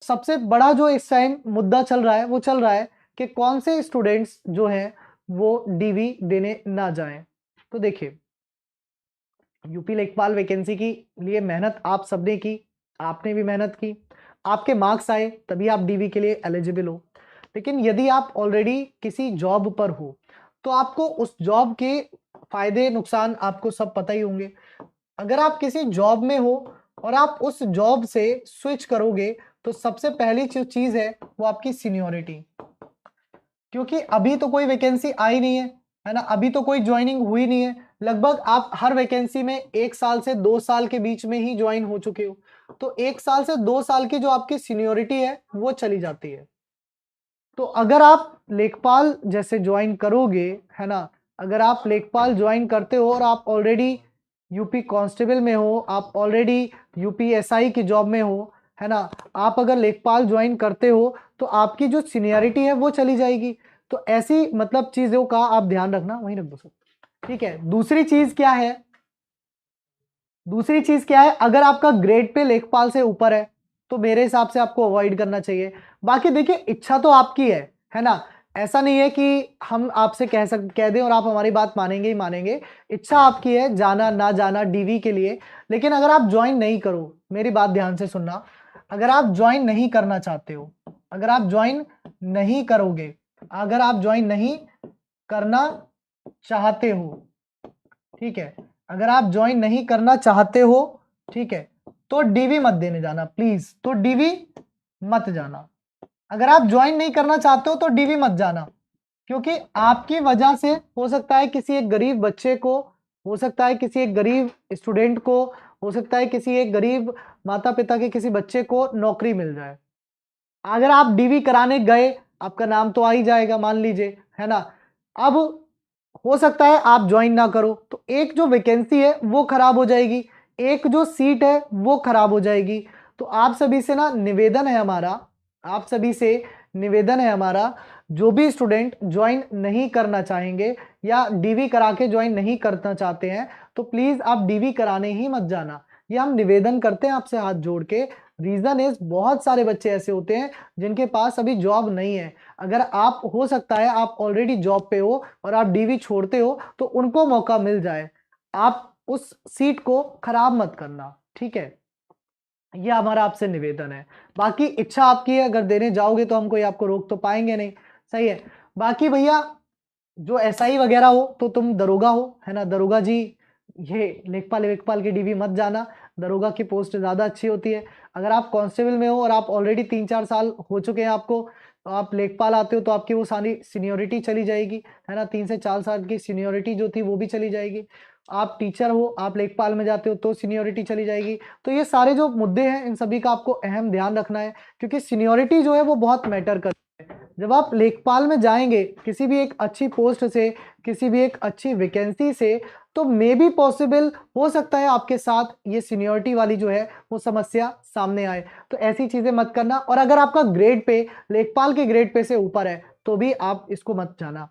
सबसे बड़ा जो इस टाइम मुद्दा चल रहा है वो चल रहा है कि कौन से स्टूडेंट्स जो हैं वो डीवी देने ना जाएं। तो देखिए, यूपी लेखपाल वैकेंसी की लिए मेहनत आप सबने की, आपने भी मेहनत की, आपके मार्क्स आए तभी आप डीवी के लिए एलिजिबल हो। लेकिन यदि आप ऑलरेडी किसी जॉब पर हो तो आपको उस जॉब के फायदे नुकसान आपको सब पता ही होंगे। अगर आप किसी जॉब में हो और आप उस जॉब से स्विच करोगे तो सबसे पहली जो चीज है वो आपकी सीनियोरिटी, क्योंकि अभी तो कोई वैकेंसी आई नहीं है ना, अभी तो कोई ज्वाइनिंग हुई नहीं है। लगभग आप हर वैकेंसी में 1 साल से 2 साल के बीच में ही ज्वाइन हो चुके हो, तो 1 साल से 2 साल की जो आपकी सीनियोरिटी है वो चली जाती है। तो अगर आप लेखपाल जैसे ज्वाइन करोगे, है ना, अगर आप लेखपाल ज्वाइन करते हो और आप ऑलरेडी यूपी कांस्टेबल में हो, आप ऑलरेडी यूपी एसआई की जॉब में हो, है ना, आप अगर लेखपाल ज्वाइन करते हो तो आपकी जो सीनियरिटी है वो चली जाएगी। तो ऐसी मतलब चीजों का आप ध्यान रखना, वहीं रख दो सब। ठीक है, दूसरी चीज क्या है, दूसरी चीज क्या है, अगर आपका ग्रेड पे लेखपाल से ऊपर है तो मेरे हिसाब से आपको अवॉइड करना चाहिए। बाकी देखिए, इच्छा तो आपकी है ना, ऐसा नहीं है कि हम आपसे कह दें और आप हमारी बात मानेंगे ही मानेंगे। इच्छा आपकी है जाना ना जाना डीवी के लिए। लेकिन अगर आप ज्वाइन नहीं करो, मेरी बात ध्यान से सुनना, अगर आप ज्वाइन नहीं करना चाहते हो, अगर आप ज्वाइन नहीं करोगे, अगर आप ज्वाइन नहीं करना चाहते हो, ठीक है, अगर आप ज्वाइन नहीं करना चाहते हो, ठीक है, तो डीवी मत देने जाना प्लीज, तो डीवी मत जाना। अगर आप ज्वाइन नहीं करना चाहते हो तो डीवी मत जाना, क्योंकि आपकी वजह से हो सकता है किसी एक गरीब बच्चे को, हो सकता है किसी एक गरीब स्टूडेंट को, हो सकता है किसी एक गरीब माता पिता के किसी बच्चे को नौकरी मिल जाए। अगर आप डीवी कराने गए, आपका नाम तो आ ही जाएगा मान लीजिए, है ना। अब हो सकता है आप ज्वाइन ना करो तो एक जो वैकेंसी है वो खराब हो जाएगी, एक जो सीट है वो खराब हो जाएगी। तो आप सभी से ना निवेदन है हमारा, आप सभी से निवेदन है हमारा, जो भी स्टूडेंट ज्वाइन नहीं करना चाहेंगे या डीवी करा के ज्वाइन नहीं करना चाहते हैं तो प्लीज आप डीवी कराने ही मत जाना। ये हम निवेदन करते हैं आपसे हाथ जोड़ के। रीजन इज, बहुत सारे बच्चे ऐसे होते हैं जिनके पास अभी जॉब नहीं है। अगर आप, हो सकता है आप ऑलरेडी जॉब पे हो और आप डीवी छोड़ते हो तो उनको मौका मिल जाए, आप उस सीट को खराब मत करना, ठीक है। ये हमारा आपसे निवेदन है। बाकी इच्छा आपकी है, अगर देने जाओगे तो हम कोई आपको रोक तो पाएंगे नहीं, सही है। बाकी भैया, जो एसआई वगैरह हो तो तुम दरोगा हो, है ना, दरोगा जी, ये लेखपाल वेखपाल की डीवी मत जाना, दरोगा की पोस्ट ज्यादा अच्छी होती है। अगर आप कांस्टेबल में हो और आप ऑलरेडी 3-4 साल हो चुके हैं आपको, तो आप लेखपाल आते हो तो आपकी वो सारी सीनियोरिटी चली जाएगी, है ना, 3 से 4 साल की सीनियोरिटी जो थी वो भी चली जाएगी। आप टीचर हो, आप लेखपाल में जाते हो तो सीनियोरिटी चली जाएगी। तो ये सारे जो मुद्दे हैं इन सभी का आपको अहम ध्यान रखना है, क्योंकि सीनियोरिटी जो है वो बहुत मैटर करती है। जब आप लेखपाल में जाएंगे किसी भी एक अच्छी पोस्ट से, किसी भी एक अच्छी वैकेंसी से, तो मे बी पॉसिबल हो सकता है आपके साथ ये सीनियोरिटी वाली जो है वो समस्या सामने आए। तो ऐसी चीजें मत करना, और अगर आपका ग्रेड पे लेखपाल के ग्रेड पे से ऊपर है तो भी आप इसको मत जाना।